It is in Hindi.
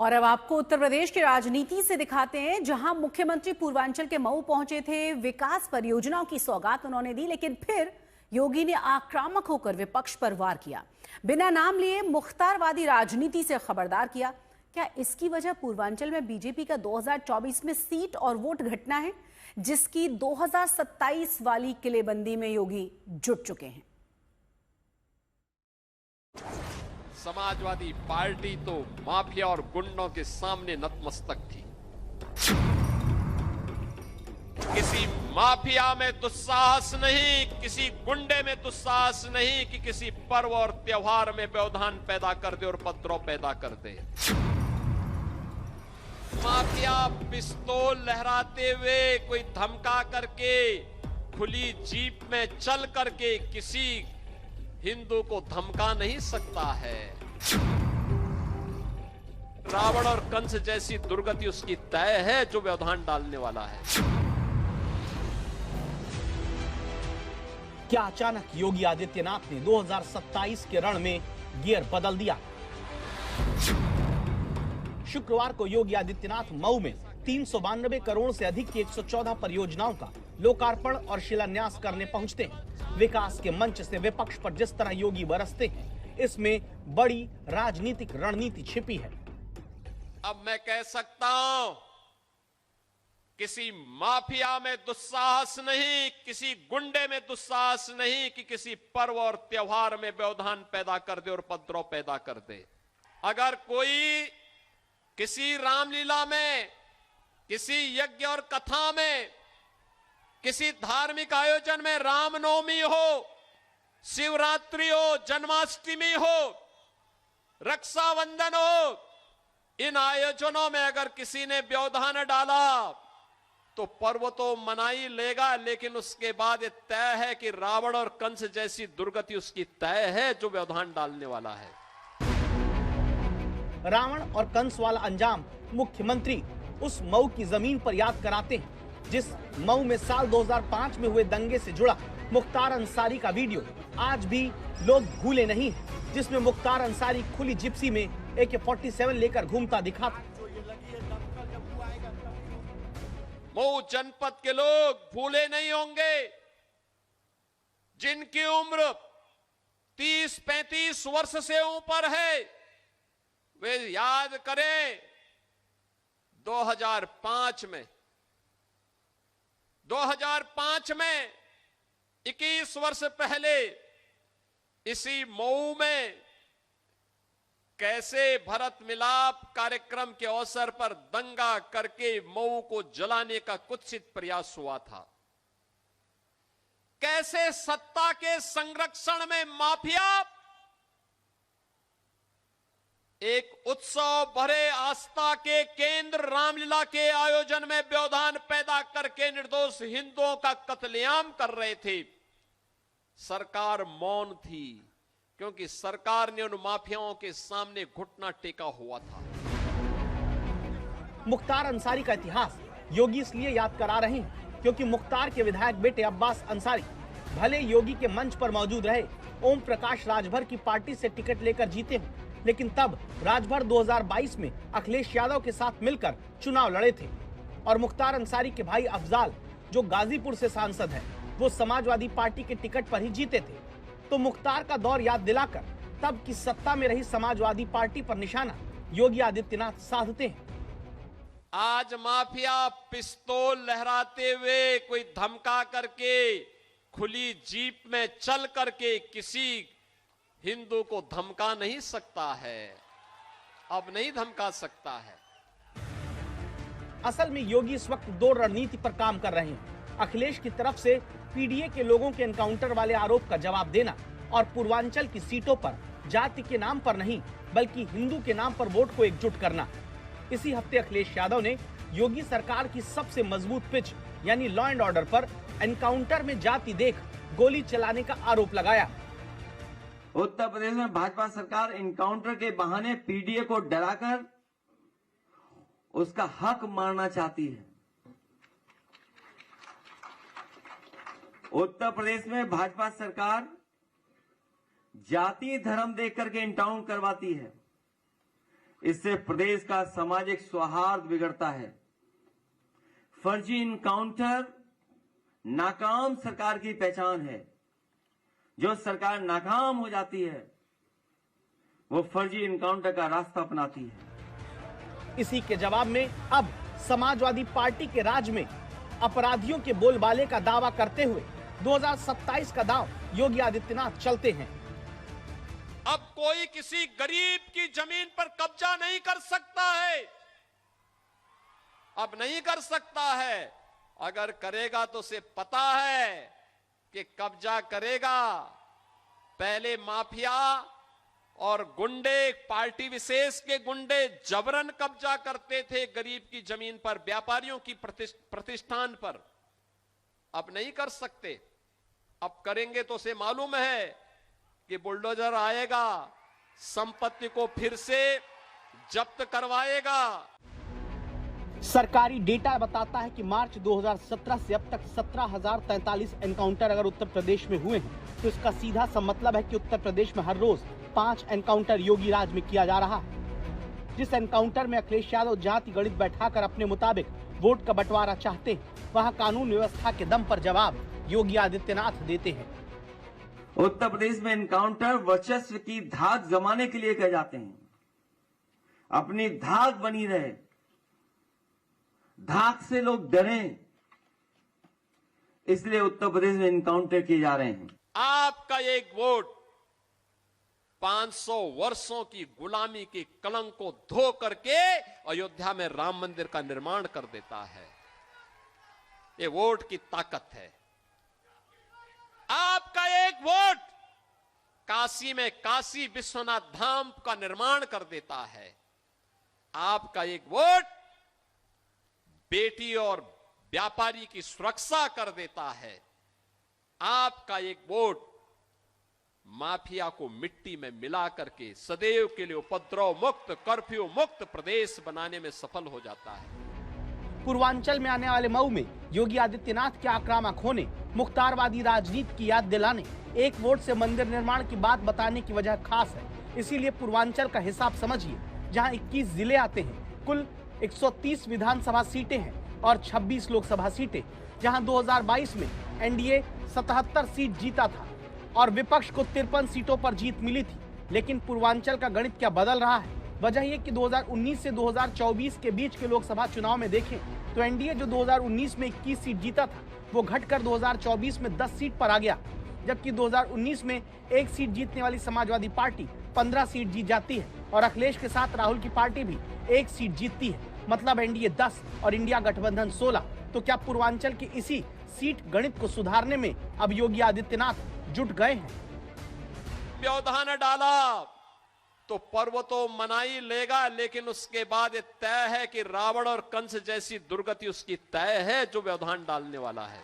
और अब आपको उत्तर प्रदेश की राजनीति से दिखाते हैं, जहां मुख्यमंत्री पूर्वांचल के मऊ पहुंचे थे। विकास परियोजनाओं की सौगात उन्होंने दी, लेकिन फिर योगी ने आक्रामक होकर विपक्ष पर वार किया। बिना नाम लिए मुख्तारवादी राजनीति से खबरदार किया। क्या इसकी वजह पूर्वांचल में बीजेपी का 2024 में सीट और वोट घटना है, जिसकी 2027 वाली किलेबंदी में योगी जुट चुके हैं? समाजवादी पार्टी तो माफिया और गुंडों के सामने नतमस्तक थी। किसी माफिया में दुस्साहस नहीं, किसी गुंडे में दुस्साहस नहीं कि किसी पर्व और त्योहार में व्यवधान पैदा कर दे और उपद्रव पैदा कर दे। माफिया पिस्तौल लहराते हुए कोई धमका करके खुली जीप में चल करके किसी हिंदू को धमका नहीं सकता है। रावण और कंस जैसी दुर्गति उसकी तय है जो व्यवधान डालने वाला है। क्या अचानक योगी आदित्यनाथ ने 2027 के रण में गियर बदल दिया? शुक्रवार को योगी आदित्यनाथ मऊ में 392 करोड़ से अधिक की 114 परियोजनाओं का लोकार्पण और शिलान्यास करने पहुंचते हैं। विकास के मंच से विपक्ष पर जिस तरह योगी बरसते हैं, इसमें बड़ी राजनीतिक रणनीति छिपी है। अब मैं कह सकता हूं, किसी माफिया में दुस्साहस नहीं, किसी गुंडे में दुस्साहस नहीं कि किसी पर्व और त्योहार में व्यवधान पैदा कर दे और उपद्रव पैदा कर दे। अगर कोई किसी रामलीला में, किसी यज्ञ और कथा में, किसी धार्मिक आयोजन में, रामनवमी हो, शिवरात्रि हो, जन्माष्टमी हो, रक्षाबंधन हो, इन आयोजनों में अगर किसी ने व्यवधान डाला तो पर्व तो मना ही लेगा, लेकिन उसके बाद ये तय है कि रावण और कंस जैसी दुर्गति उसकी तय है जो व्यवधान डालने वाला है। रावण और कंस वाला अंजाम मुख्यमंत्री उस मऊ की जमीन पर याद कराते हैं, जिस मऊ में साल 2005 में हुए दंगे से जुड़ा मुख्तार अंसारी का वीडियो आज भी लोग भूले नहीं हैं, जिसमें मुख्तार अंसारी खुली जिप्सी में AK-47 लेकर घूमता दिखा था। मऊ जनपद के लोग भूले नहीं होंगे, जिनकी उम्र 30-35 वर्ष से ऊपर है, वे याद करें 2005 में 21 वर्ष पहले इसी मऊ में कैसे भरत मिलाप कार्यक्रम के अवसर पर दंगा करके मऊ को जलाने का कुत्सित प्रयास हुआ था। कैसे सत्ता के संरक्षण में माफिया एक उत्सव भरे आस्था के केंद्र रामलीला के आयोजन में व्यवधान पैदा करके निर्दोष हिंदुओं का कत्लेआम कर रहे थे। सरकार मौन थी, क्योंकि सरकार ने उन माफियाओं के सामने घुटना टेका हुआ था। मुख्तार अंसारी का इतिहास योगी इसलिए याद करा रहे हैं क्योंकि मुख्तार के विधायक बेटे अब्बास अंसारी भले योगी के मंच पर मौजूद रहे, ओम प्रकाश राजभर की पार्टी से टिकट लेकर जीते हों, लेकिन तब राजभर 2022 में अखिलेश यादव के साथ मिलकर चुनाव लड़े थे और मुख्तार अंसारी के भाई अफजाल, जो गाजीपुर से सांसद हैं, वो समाजवादी पार्टी के टिकट पर ही जीते थे। तो मुख्तार का दौर याद दिलाकर तब की सत्ता में रही समाजवादी पार्टी पर निशाना योगी आदित्यनाथ साधते हैं। आज माफिया पिस्तौल लहराते हुए कोई धमका करके खुली जीप में चल करके किसी हिंदू को धमका नहीं सकता है, अब नहीं धमका सकता है। असल में योगी इस वक्त दो रणनीति पर काम कर रहे हैं। अखिलेश की तरफ से पीडीए के लोगों के एनकाउंटर वाले आरोप का जवाब देना और पूर्वांचल की सीटों पर जाति के नाम पर नहीं बल्कि हिंदू के नाम पर वोट को एकजुट करना। इसी हफ्ते अखिलेश यादव ने योगी सरकार की सबसे मजबूत पिच यानी लॉ एंड ऑर्डर पर एनकाउंटर में जाति देख गोली चलाने का आरोप लगाया। उत्तर प्रदेश में भाजपा सरकार एनकाउंटर के बहाने पीडीए को डराकर उसका हक मारना चाहती है। उत्तर प्रदेश में भाजपा सरकार जाति धर्म देख करके एनकाउंटर करवाती है। इससे प्रदेश का सामाजिक सौहार्द बिगड़ता है। फर्जी इनकाउंटर नाकाम सरकार की पहचान है। जो सरकार नाकाम हो जाती है वो फर्जी इनकाउंटर का रास्ता अपनाती है। इसी के जवाब में अब समाजवादी पार्टी के राज में अपराधियों के बोलबाले का दावा करते हुए 2027 का दांव योगी आदित्यनाथ चलते हैं। अब कोई किसी गरीब की जमीन पर कब्जा नहीं कर सकता है, अब नहीं कर सकता है। अगर करेगा तो उसे पता है कि कब्जा करेगा। पहले माफिया और गुंडे, पार्टी विशेष के गुंडे जबरन कब्जा करते थे गरीब की जमीन पर, व्यापारियों की प्रतिष्ठान पर। अब नहीं कर सकते। अब करेंगे तो उसे मालूम है कि बुलडोजर आएगा, संपत्ति को फिर से जब्त करवाएगा। सरकारी डेटा बताता है कि मार्च 2017 से अब तक 17,043 एनकाउंटर अगर उत्तर प्रदेश में हुए हैं तो इसका सीधा सा मतलब है कि उत्तर प्रदेश में हर रोज 5 एनकाउंटर योगी राज में किया जा रहा है। जिस एनकाउंटर में अखिलेश यादव जाति गणित बैठाकर अपने मुताबिक वोट का बंटवारा चाहते हैं, वहां कानून व्यवस्था के दम पर जवाब योगी आदित्यनाथ देते हैं। उत्तर प्रदेश में एनकाउंटर वर्चस्व की धाक जमाने के लिए किए जाते हैं। अपनी धाक बनी रहे, धाक से लोग डरें, इसलिए उत्तर प्रदेश में एनकाउंटर किए जा रहे हैं। आपका एक वोट 500 वर्षों की गुलामी की कलंक को धो करके अयोध्या में राम मंदिर का निर्माण कर देता है। ये वोट की ताकत है। आपका एक वोट काशी में काशी विश्वनाथ धाम का निर्माण कर देता है। आपका एक वोट बेटी और व्यापारी की सुरक्षा कर देता है। आपका एक वोट माफिया को मिट्टी में मिला करके सदैव के लिए उपद्रव मुक्त, कर्फ्यू मुक्त प्रदेश बनाने में सफल हो जाता है। पूर्वांचल में आने वाले मऊ में योगी आदित्यनाथ के आक्रामक होने, मुख्तारवादी राजनीति की याद दिलाने, एक वोट से मंदिर निर्माण की बात बताने की वजह खास है। इसीलिए पूर्वांचल का हिसाब समझिए, जहां 21 जिले आते हैं, कुल 130 विधानसभा सीटें हैं और 26 लोकसभा सीटें, जहां 2022 में एनडीए 77 सीट जीता था और विपक्ष को 53 सीटों पर जीत मिली थी। लेकिन पूर्वांचल का गणित क्या बदल रहा है? वजह ये कि 2019 से 2024 के बीच के लोकसभा चुनाव में देखें तो एनडीए जो 2019 में 21 सीट जीता था वो घटकर 2024 में 10 सीट पर आ गया, जबकि 2019 में 1 सीट जीतने वाली समाजवादी पार्टी 15 सीट जीत जाती है और अखिलेश के साथ राहुल की पार्टी भी 1 सीट जीतती है। मतलब एनडीए 10 और इंडिया गठबंधन 16। तो क्या पूर्वांचल की इसी सीट गणित को सुधारने में अब योगी आदित्यनाथ जुट गए हैं? व्यवधान डाला तो पर्व तो मना ही लेगा, लेकिन उसके बाद ये तय है कि रावण और कंस जैसी दुर्गति उसकी तय है जो व्यवधान डालने वाला है।